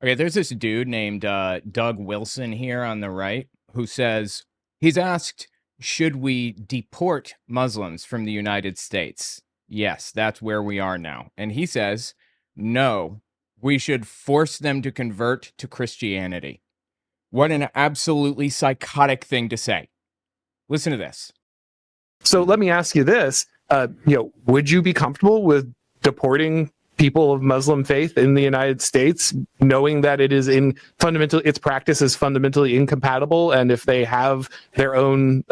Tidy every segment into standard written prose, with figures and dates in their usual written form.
Okay, there's this dude named Doug Wilson here on the right who says he's asked, should we deport Muslims from the United States? Yes, that's where we are now. And he says, no, we should force them to convert to Christianity. What an absolutely psychotic thing to say. Listen to this. So let me ask you this: would you be comfortable with deporting people of Muslim faith in the United States, knowing that its practice is fundamentally incompatible, and if they have their own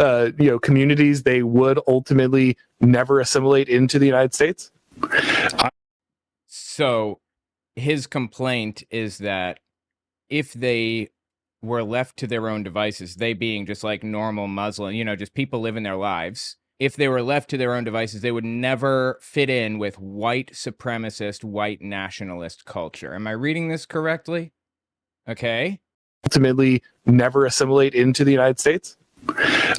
communities, they would ultimately never assimilate into the United States? So his complaint is that if they were left to their own devices, they being just like normal Muslim, just people living their lives, if they were left to their own devices, they would never fit in with white supremacist, white nationalist culture. Am I reading this correctly? Okay. Ultimately never assimilate into the United States?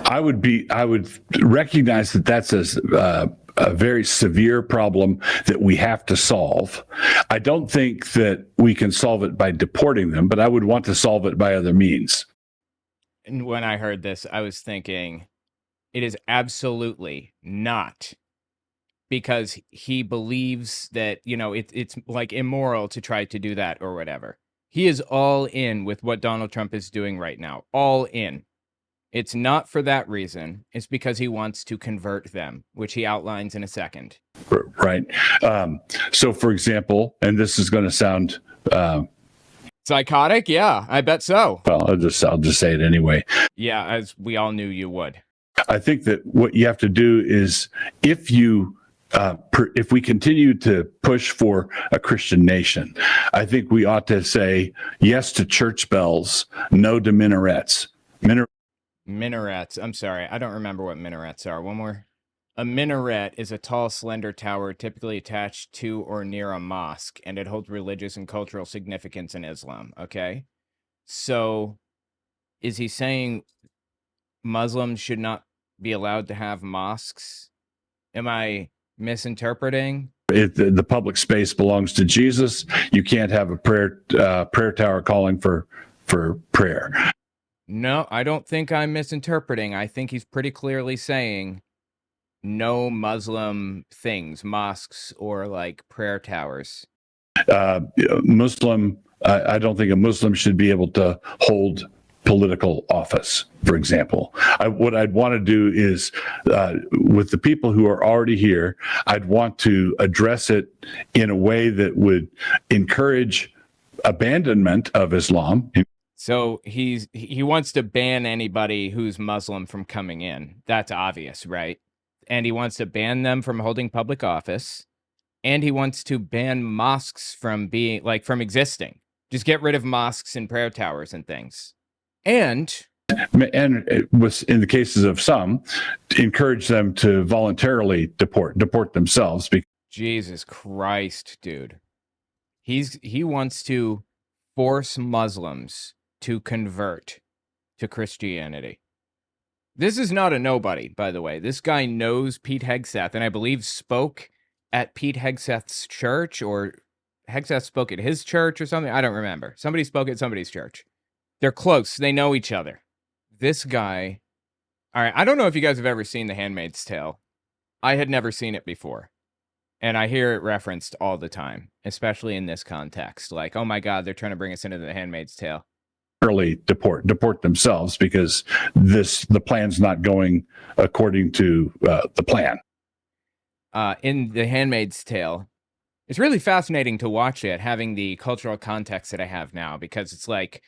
I would recognize that that's a very severe problem that we have to solve. I don't think that we can solve it by deporting them, but I would want to solve it by other means. And when I heard this, I was thinking, it is absolutely not, because he believes that, it's like immoral to try to do that or whatever. He is all in with what Donald Trump is doing right now. All in. It's not for that reason. It's because he wants to convert them, which he outlines in a second. Right. So, for example, and this is going to sound psychotic. Yeah, I bet so. Well, I'll just say it anyway. Yeah, as we all knew you would. I think that what you have to do is, if we continue to push for a Christian nation, I think we ought to say yes to church bells, no to minarets. Minarets. I'm sorry. I don't remember what minarets are. One more. A minaret is a tall, slender tower typically attached to or near a mosque, and it holds religious and cultural significance in Islam. Okay? So, is he saying Muslims should not be allowed to have mosques? Am I misinterpreting? The public space belongs to Jesus. You can't have a prayer tower calling for prayer. No, I don't think I'm misinterpreting. I think he's pretty clearly saying no Muslim things, mosques or like prayer towers. Muslim, I don't think a Muslim should be able to hold political office, for example. What I'd want to do is, with the people who are already here, I'd want to address it in a way that would encourage abandonment of Islam. So he wants to ban anybody who's Muslim from coming in. That's obvious, right? And he wants to ban them from holding public office. And he wants to ban mosques from existing. Just get rid of mosques and prayer towers and things. And it was, in the cases of some, encourage them to voluntarily deport themselves. Jesus Christ, dude. He wants to force Muslims to convert to Christianity. This is not a nobody, by the way. This guy knows Pete Hegseth, and I believe spoke at Pete Hegseth's church, or Hegseth spoke at his church or something. I don't remember. Somebody spoke at somebody's church. They're close. They know each other. This guy... All right, I don't know if you guys have ever seen The Handmaid's Tale. I had never seen it before. And I hear it referenced all the time, especially in this context. Like, oh my God, they're trying to bring us into The Handmaid's Tale. Early deport themselves because the plan's not going according to the plan. In The Handmaid's Tale, it's really fascinating to watch it, having the cultural context that I have now, because it's like,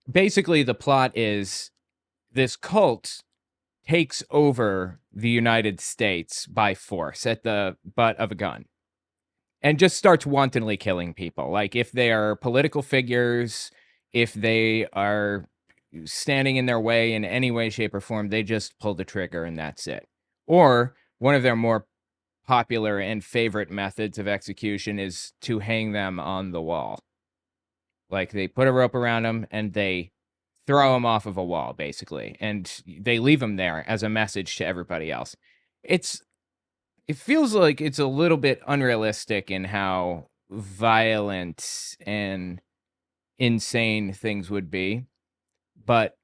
basically the plot is this cult takes over the United States by force at the butt of a gun and just starts wantonly killing people. Like, if they are political figures, if they are standing in their way in any way, shape, or form, they just pull the trigger and that's it. Or one of their more popular and favorite methods of execution is to hang them on the wall. Like, they put a rope around them and they throw them off of a wall, basically, and they leave them there as a message to everybody else. It feels like it's a little bit unrealistic in how violent and insane things would be. But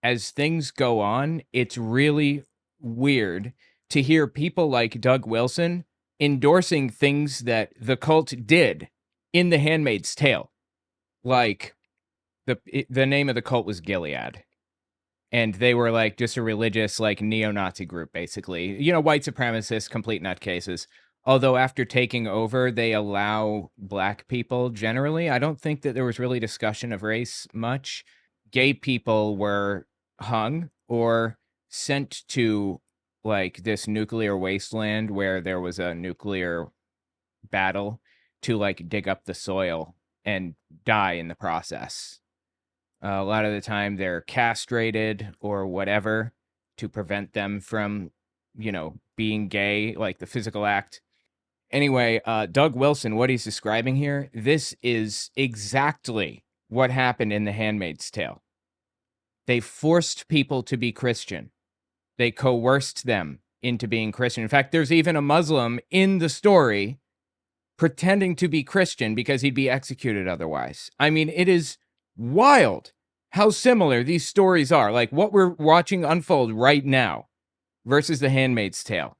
as things go on, it's really weird to hear people like Doug Wilson endorsing things that the cult did in The Handmaid's Tale. Like, the name of the cult was Gilead. And they were like just a religious, like, neo-Nazi group, basically. You know, white supremacists, complete nutcases. Although after taking over, they allow black people generally. I don't think that there was really discussion of race much. Gay people were hung or sent to like this nuclear wasteland where there was a nuclear battle to like dig up the soil and die in the process. A lot of the time they're castrated or whatever to prevent them from, being gay, like the physical act. Anyway, Doug Wilson, what he's describing here, this is exactly what happened in The Handmaid's Tale. They forced people to be Christian. They coerced them into being Christian. In fact, there's even a Muslim in the story pretending to be Christian because he'd be executed otherwise. I mean, it is wild how similar these stories are. Like what we're watching unfold right now versus The Handmaid's Tale.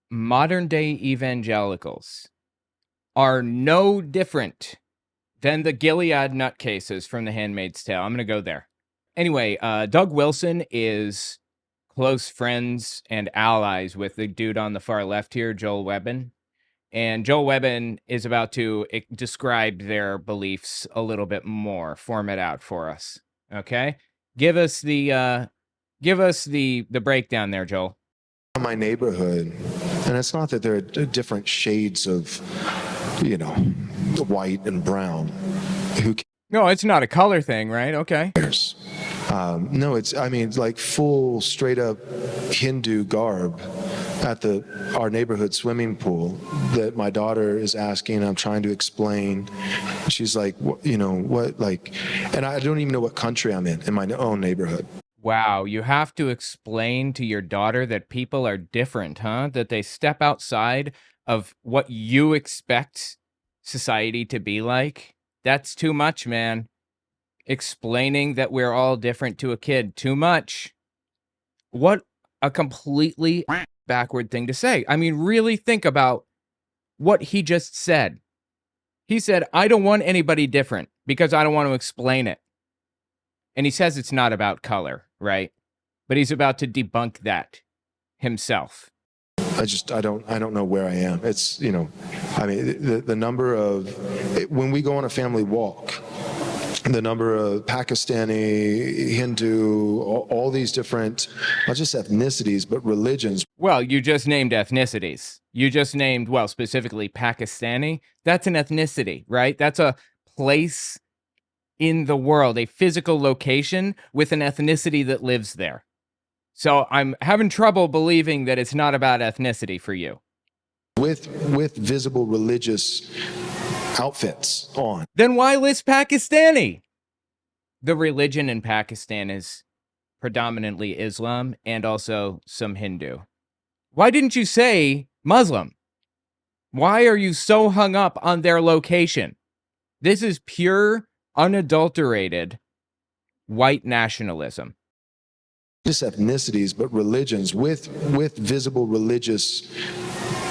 Modern day evangelicals are no different than the Gilead nutcases from The Handmaid's Tale. I'm going to go there. Anyway, Doug Wilson is close friends and allies with the dude on the far left here, Joel Webbin. And Joel Webbin is about to describe their beliefs a little bit more, form it out for us. Okay? Give us the breakdown there, Joel. My neighborhood, and it's not that there are different shades of, white and brown. Who No, it's not a color thing, right? Okay. cares? No, it's like full straight up Hindu garb at our neighborhood swimming pool that my daughter is asking. I'm trying to explain. She's like, what, and I don't even know what country I'm in my own neighborhood. Wow, you have to explain to your daughter that people are different, huh? That they step outside of what you expect society to be like? That's too much, man. Explaining that we're all different to a kid, too much. What a completely backward thing to say. I mean, really think about what he just said. He said, I don't want anybody different because I don't want to explain it. And he says it's not about color, right? But he's about to debunk that himself. I don't know where I am. It's, the number of, when we go on a family walk, the number of Pakistani, Hindu, all these different, not just ethnicities, but religions. Well, you just named ethnicities. You just named, specifically Pakistani. That's an ethnicity, right? That's a place in the world, a physical location with an ethnicity that lives there. So I'm having trouble believing that it's not about ethnicity for you. With visible religious outfits on. Then why list Pakistani? The religion in Pakistan is predominantly Islam and also some Hindu. Why didn't you say Muslim? Why are you so hung up on their location? This is pure, unadulterated white nationalism. Just ethnicities, but religions with visible religious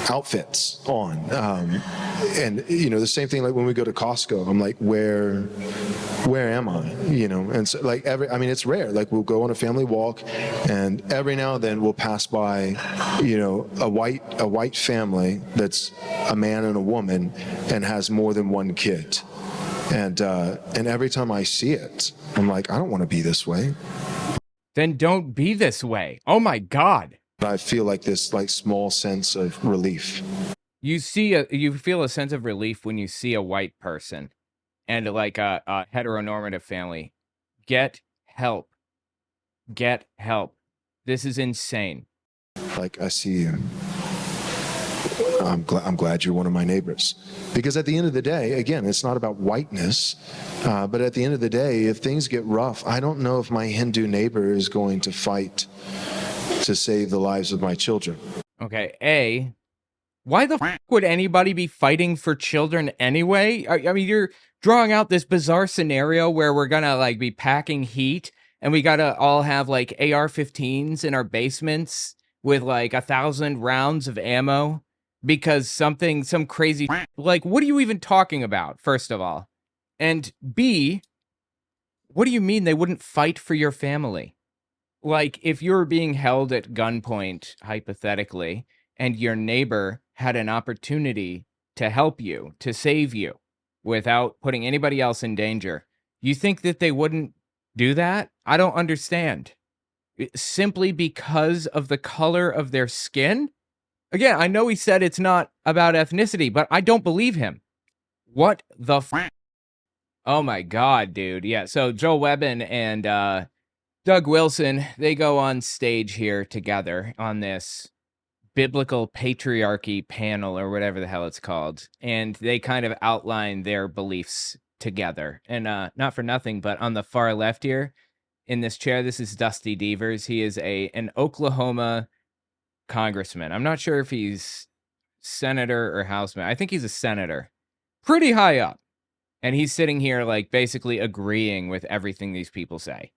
outfits on. And, the same thing like when we go to Costco, I'm like, where am I? And so like it's rare. Like we'll go on a family walk and every now and then we'll pass by, a white family that's a man and a woman and has more than one kid. And every time I see it, I'm like, I don't want to be this way. Then don't be this way. Oh my God. I feel like this small sense of relief. You feel a sense of relief when you see a white person and like a heteronormative family. Get help. Get help. This is insane. Like, I see you. I'm glad you're one of my neighbors. Because at the end of the day, again, it's not about whiteness, but at the end of the day, if things get rough, I don't know if my Hindu neighbor is going to fight to save the lives of my children. Okay, why the f*** would anybody be fighting for children anyway? I mean, you're drawing out this bizarre scenario where we're gonna like be packing heat and we gotta all have like AR-15s in our basements with like 1,000 rounds of ammo because some crazy, like, what are you even talking about, first of all? And B, what do you mean they wouldn't fight for your family? Like, if you're being held at gunpoint, hypothetically, and your neighbor had an opportunity to help you, to save you, without putting anybody else in danger, you think that they wouldn't do that? I don't understand. Simply because of the color of their skin? Again, I know he said it's not about ethnicity, but I don't believe him. What the Oh my God, dude. Yeah, so Joel Webbin and Doug Wilson, they go on stage here together on this biblical patriarchy panel or whatever the hell it's called. And they kind of outline their beliefs together. And not for nothing, but on the far left here in this chair, this is Dusty Dvers. He is an Oklahoma congressman. I'm not sure if he's senator or houseman. I think he's a senator. Pretty high up. And he's sitting here like basically agreeing with everything these people say.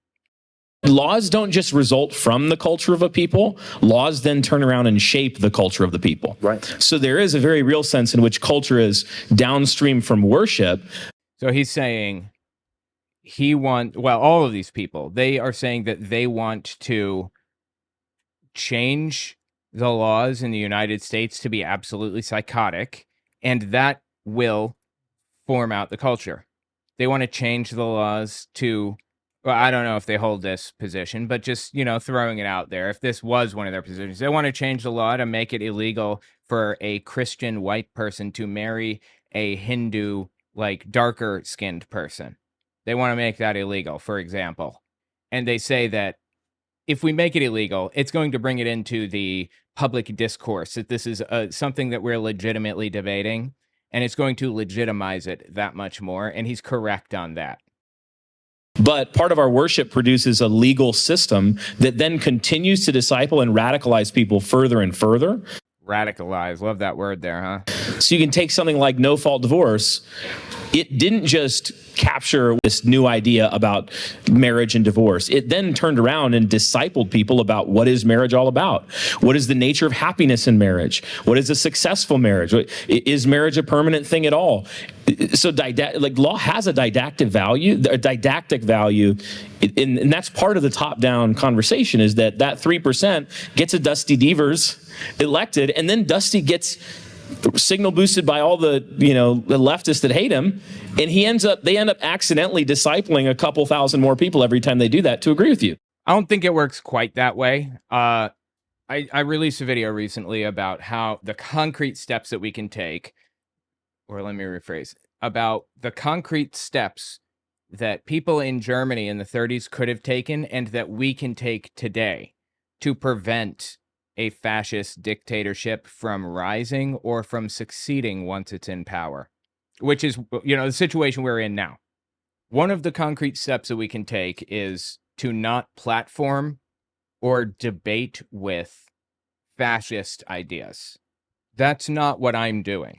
Laws don't just result from the culture of a people. Laws then turn around and shape the culture of the people. Right. So there is a very real sense in which culture is downstream from worship. So he's saying all of these people, they are saying that they want to change the laws in the United States to be absolutely psychotic, and that will form out the culture. They want to change the laws to, well, I don't know if they hold this position, but just, throwing it out there. If this was one of their positions, they want to change the law to make it illegal for a Christian white person to marry a Hindu, like, darker skinned person. They want to make that illegal, for example. And they say that if we make it illegal, it's going to bring it into the public discourse, that this is something that we're legitimately debating, and it's going to legitimize it that much more. And he's correct on that. But part of our worship produces a legal system that then continues to disciple and radicalize people further and further. Radicalize. Love that word there, huh? So you can take something like no-fault divorce. It didn't just capture this new idea about marriage and divorce. It then turned around and discipled people about what is marriage all about? What is the nature of happiness in marriage? What is a successful marriage? Is marriage a permanent thing at all? So law has a didactic value, and that's part of the top-down conversation, is that 3% gets a Dusty Dvers elected, and then Dusty gets signal boosted by all the the leftists that hate him, and they end up accidentally discipling a couple thousand more people every time they do that to agree with you. I don't think it works quite that way. I released a video recently about how the concrete steps that we can take, or let me rephrase, about the concrete steps that people in Germany in the 30s could have taken and that we can take today to prevent a fascist dictatorship from rising or from succeeding once it's in power, which is, the situation we're in now. One of the concrete steps that we can take is to not platform or debate with fascist ideas. That's not what I'm doing.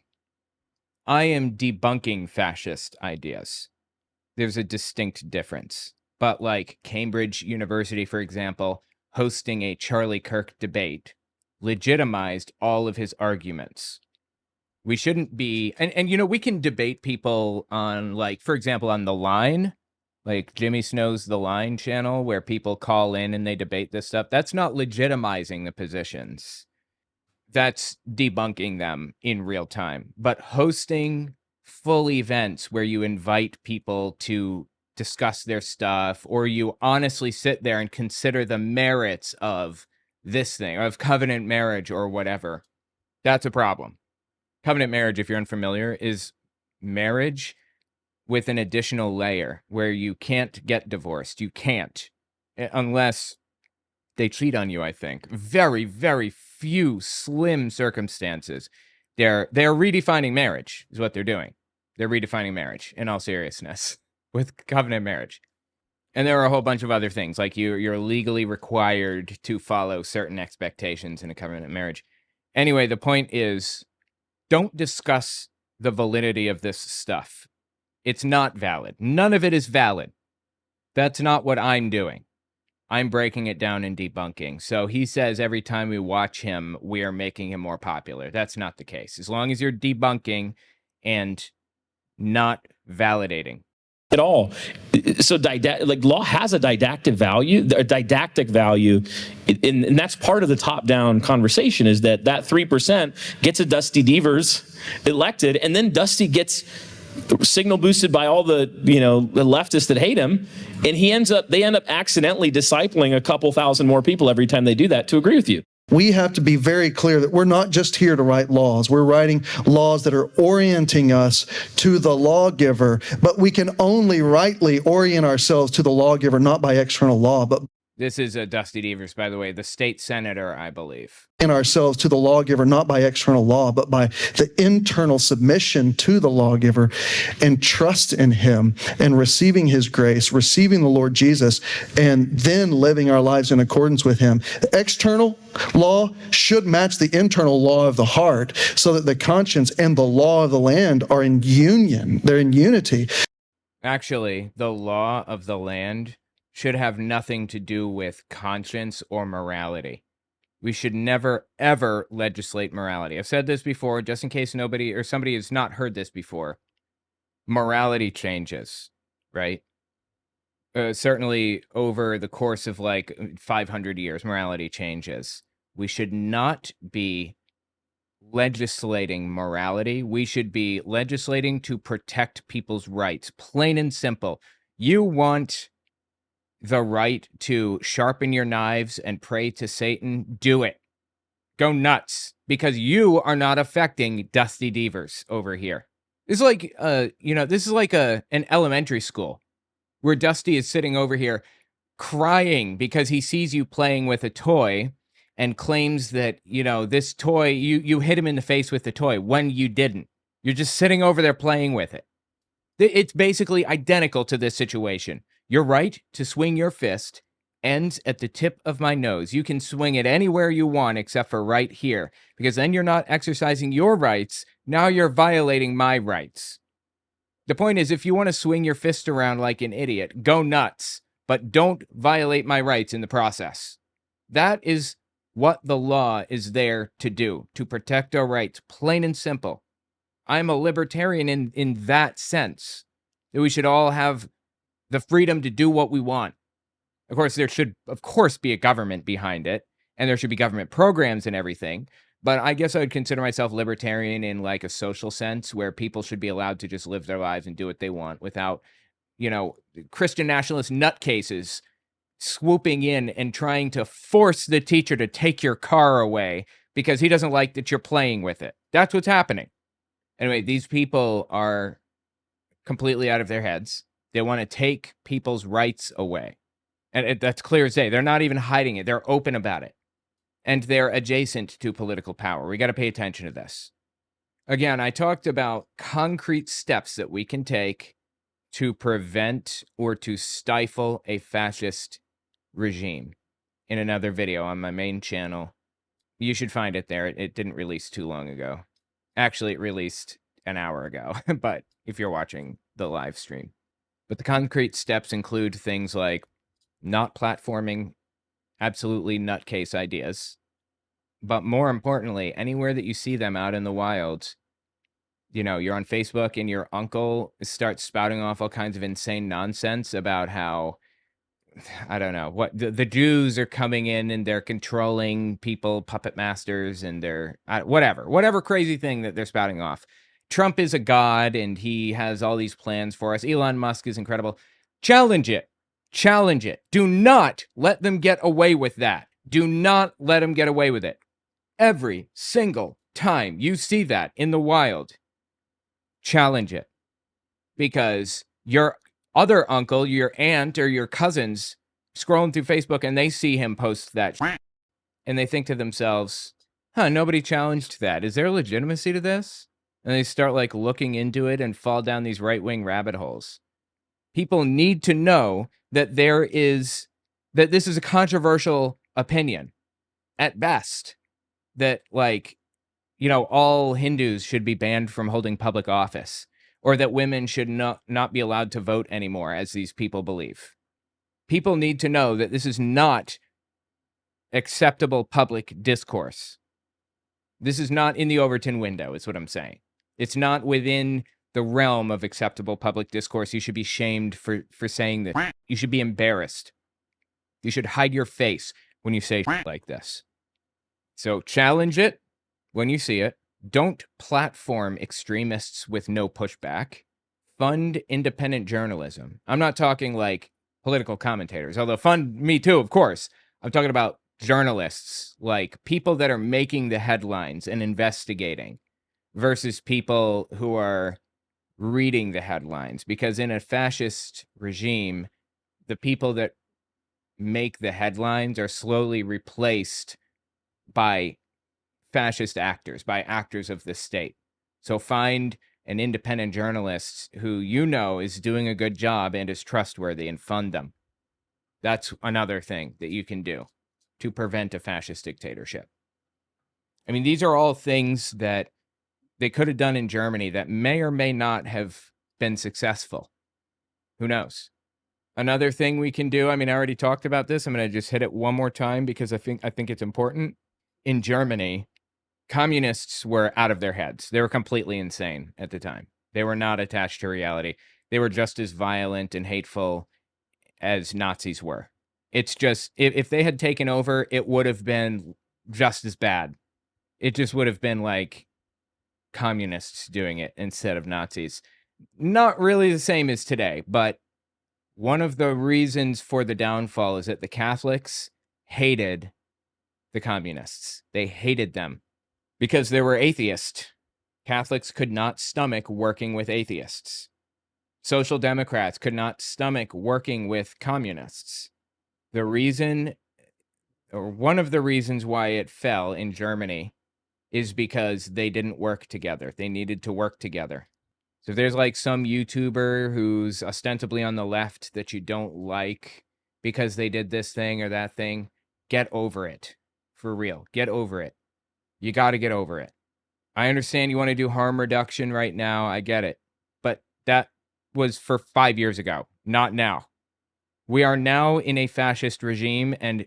I am debunking fascist ideas. There's a distinct difference. But like Cambridge University, for example, hosting a Charlie Kirk debate legitimized all of his arguments. We shouldn't be, and we can debate people on, like, for example, on The Line, like Jimmy Snow's The Line channel, where people call in and they debate this stuff. That's not legitimizing the positions. That's debunking them in real time. But hosting full events where you invite people to discuss their stuff, or you honestly sit there and consider the merits of this thing, of covenant marriage or whatever, that's a problem. Covenant marriage, if you're unfamiliar, is marriage with an additional layer where you can't get divorced. You can't, unless they cheat on you, I think. Very, very few slim circumstances. They're redefining marriage is what they're doing. They're redefining marriage, in all seriousness, with covenant marriage. And there are a whole bunch of other things, like you're legally required to follow certain expectations in a covenant marriage. Anyway, the point is, don't discuss the validity of this stuff It's not valid. None of it is valid. That's not what I'm doing. I'm breaking it down and debunking. So he says every time we watch him, we are making him more popular. That's not the case. As long as you're debunking and not validating. At all. So like law has a didactic value, and that's part of the top-down conversation, is that 3% gets a Dusty Dvers elected, and then Dusty gets signal boosted by all the the leftists that hate him, and they end up accidentally discipling a couple thousand more people every time they do that to agree with you. We have to be very clear that we're not just here to write laws. We're writing laws that are orienting us to the lawgiver, but we can only rightly orient ourselves to the lawgiver, not by external law, but This is a Dusty Dvers, by the way, the state senator, I believe. in ourselves to the lawgiver, not by external law, but by the internal submission to the lawgiver and trust in him and receiving his grace, receiving the Lord Jesus, and then living our lives in accordance with him. The external law should match the internal law of the heart so that the conscience and the law of the land are in union. They're in unity. Actually, the law of the land should have nothing to do with conscience or morality. We should never, ever legislate morality. I've said this before, just in case nobody or somebody has not heard this before. Morality changes, right? Certainly over the course of like 500 years, morality changes. We should not be legislating morality. We should be legislating to protect people's rights, plain and simple. You want the right to sharpen your knives and pray to Satan, do it. Go nuts, because you are not affecting Dusty Dvers over here. This is like, this is like an elementary school where Dusty is sitting over here crying because he sees you playing with a toy and claims that, this toy, you hit him in the face with the toy when you didn't. You're just sitting over there playing with it. It's basically identical to this situation. Your right to swing your fist ends at the tip of my nose. You can swing it anywhere you want except for right here, because then you're not exercising your rights. Now you're violating my rights. The point is, if you want to swing your fist around like an idiot, go nuts, but don't violate my rights in the process. That is what the law is there to do, to protect our rights, plain and simple. I'm a libertarian in that sense, that we should all have the freedom to do what we want. Of course, there should, be a government behind it, and there should be government programs and everything, but I guess I would consider myself libertarian in like a social sense, where people should be allowed to just live their lives and do what they want without, Christian nationalist nutcases swooping in and trying to force the teacher to take your car away because he doesn't like that you're playing with it. That's what's happening. Anyway, these people are completely out of their heads. They want to take people's rights away. And that's clear as day. They're not even hiding it. They're open about it. And they're adjacent to political power. We got to pay attention to this. Again, I talked about concrete steps that we can take to prevent or to stifle a fascist regime in another video on my main channel. You should find it there. It didn't release too long ago. Actually, it released an hour ago, but if you're watching the live stream. But the concrete steps include things like not platforming absolutely nutcase ideas. But more importantly, anywhere that you see them out in the wild, you're on Facebook and your uncle starts spouting off all kinds of insane nonsense about how, I don't know, what the Jews are coming in and they're controlling people, puppet masters, and they're whatever crazy thing that they're spouting off. Trump is a god and he has all these plans for us. Elon Musk is incredible. Challenge it. Challenge it. Do not let them get away with that. Do not let them get away with it. Every single time you see that in the wild, challenge it. Because your other uncle, your aunt, or your cousins scrolling through Facebook and they see him post that and they think to themselves, nobody challenged that. Is there legitimacy to this? And they start like looking into it and fall down these right-wing rabbit holes. People need to know that this is a controversial opinion at best, that all Hindus should be banned from holding public office, or that women should not be allowed to vote anymore, as these people believe. People need to know that this is not acceptable public discourse. This is not in the Overton window, is what I'm saying. It's not within the realm of acceptable public discourse. You should be shamed for saying this. You should be embarrassed. You should hide your face when you say like this. So challenge it when you see it. Don't platform extremists with no pushback. Fund independent journalism. I'm not talking like political commentators, although fund me too, of course. I'm talking about journalists, like people that are making the headlines and investigating versus people who are reading the headlines. Because in a fascist regime, the people that make the headlines are slowly replaced by fascist actors, by actors of the state. So find an independent journalist who you know is doing a good job and is trustworthy and fund them. That's another thing that you can do to prevent a fascist dictatorship. I mean, these are all things that they could have done in Germany that may or may not have been successful. Who knows? Another thing we can do, I mean, I already talked about this. I'm going to just hit it one more time because I think it's important. In Germany, communists were out of their heads. They were completely insane at the time. They were not attached to reality. They were just as violent and hateful as Nazis were. It's just, if they had taken over, it would have been just as bad. It just would have been like communists doing it instead of Nazis. Not really the same as today, but one of the reasons for the downfall is that the Catholics hated the communists. They hated them because they were atheists. Catholics could not stomach working with atheists. Social Democrats could not stomach working with communists. The reason, or one of the reasons why it fell in Germany is because they didn't work together. They needed to work together. So if there's like some YouTuber who's ostensibly on the left that you don't like because they did this thing or that thing, get over it. For real. Get over it. You got to get over it. I understand you want to do harm reduction right now. I get it. But that was for 5 years ago, not now. We are now in a fascist regime, and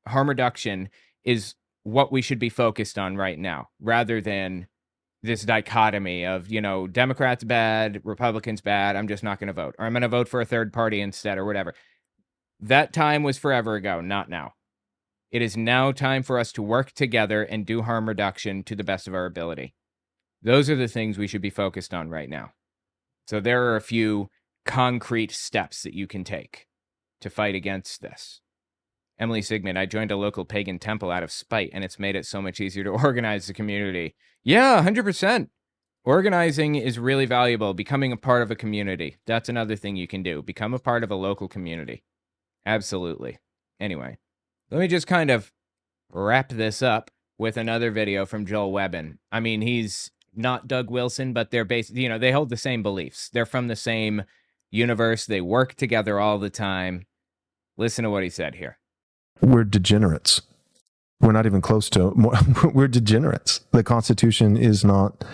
harm reduction is what we should be focused on right now, rather than this dichotomy of, you know, Democrats bad, Republicans bad, I'm just not going to vote, or I'm going to vote for a third party instead, or whatever. That time was forever ago, not now. It is now time for us to work together and do harm reduction to the best of our ability. Those are the things we should be focused on right now. So there are a few concrete steps that you can take to fight against this. Emily Sigmund, I joined a local pagan temple out of spite, and it's made it so much easier to organize the community. Yeah, 100%. Organizing is really valuable. Becoming a part of a community. That's another thing you can do. Become a part of a local community. Absolutely. Anyway, let me just kind of wrap this up with another video from Joel Webbin. I mean, he's not Doug Wilson, but they're basically, you know, they hold the same beliefs. They're from the same universe. They work together all the time. Listen to what he said here. We're degenerates. We're not even close to, we're degenerates. The Constitution is not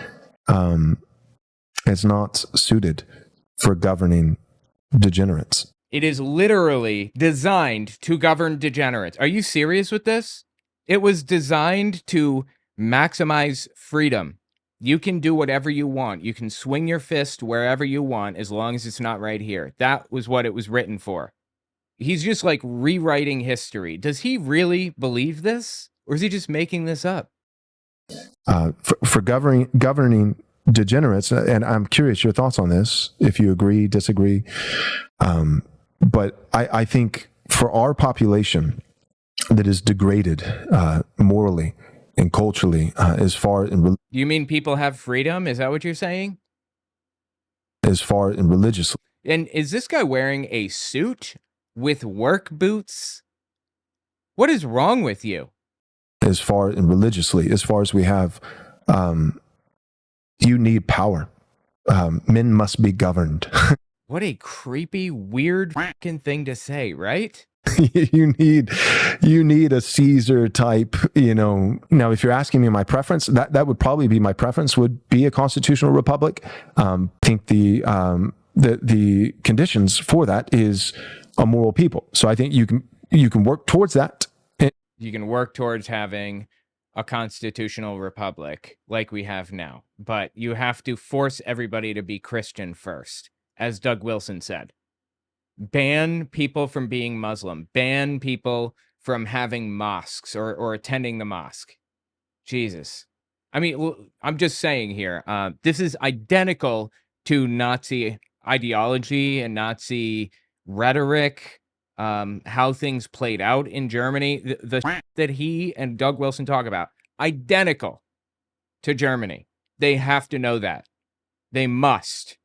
suited for governing degenerates. It is literally designed to govern degenerates. Are you serious with this? It was designed to maximize freedom. You can do whatever you want. You can swing your fist wherever you want as long as it's not right here. That was what it was written for. He's just like rewriting history. Does he really believe this? Or is he just making this up? For governing degenerates, and I'm curious your thoughts on this, if you agree, disagree. But I think for our population that is degraded morally and culturally, as far in you mean people have freedom? Is that what you're saying? As far in religiously. And is this guy wearing a suit with work boots? What is wrong with you? As far in religiously, as far as we have, you need power. Men must be governed. What a creepy, weird fucking thing to say, right? you need a Caesar type, Now, if you're asking me my preference, that would probably be my preference, would be a constitutional republic. I think the conditions for that is a moral people. So I think you can work towards that. You can work towards having a constitutional republic like we have now, but you have to force everybody to be Christian first, as Doug Wilson said. Ban people from being Muslim. Ban people from having mosques or attending the mosque. Jesus. I mean, I'm just saying here, this is identical to Nazi ideology and Nazi rhetoric, how things played out in Germany. The that he and Doug Wilson talk about, identical to Germany. They have to know that. They must.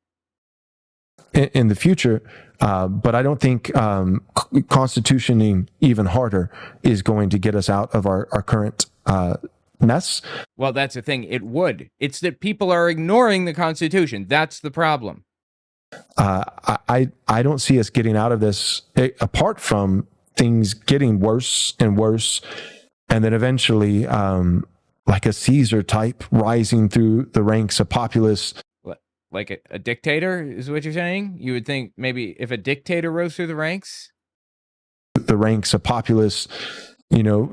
In the future, but I don't think constitutioning even harder is going to get us out of our current mess. Well, that's the thing. It would. It's that people are ignoring the Constitution. That's the problem. I don't see us getting out of this apart from things getting worse and worse, and then eventually, like a Caesar type rising through the ranks of populists. Like a dictator is what you're saying? You would think maybe if a dictator rose through the ranks? The ranks of populist,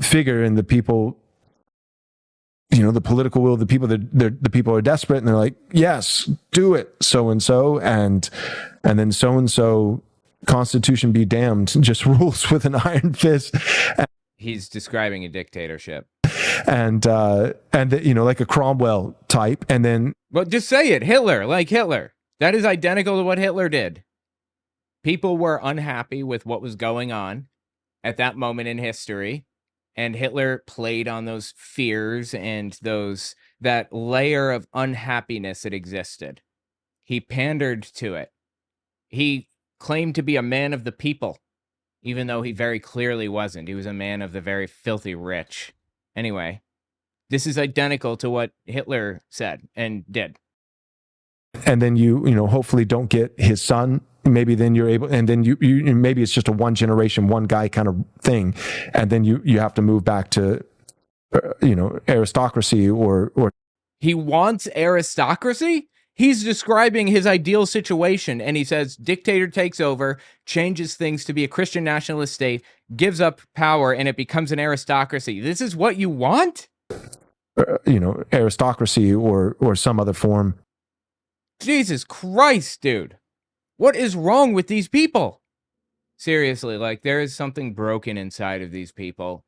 figure, and the people, the political will, the people are desperate, and they're like, yes, do it, so and then so and so, Constitution be damned, just rules with an iron fist. He's describing a dictatorship. And like a Cromwell type, and then. Well, just say it, Hitler, like Hitler. That is identical to what Hitler did. People were unhappy with what was going on at that moment in history, and Hitler played on those fears and that layer of unhappiness that existed. He pandered to it. He claimed to be a man of the people, even though he very clearly wasn't. He was a man of the very filthy rich. Anyway, this is identical to what Hitler said and did. And then you hopefully don't get his son. Maybe then you're able, and then you maybe it's just a one generation, one guy kind of thing, and then you have to move back to aristocracy or. He wants aristocracy? He's describing his ideal situation, and he says dictator takes over, changes things to be a Christian nationalist state, gives up power, and it becomes an aristocracy. This is what you want? Aristocracy or some other form. Jesus Christ, dude. What is wrong with these people? Seriously, like, there is something broken inside of these people,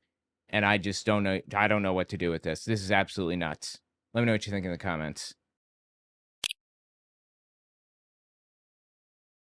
and I just don't know. I don't know what to do with this. This is absolutely nuts. Let me know what you think in the comments.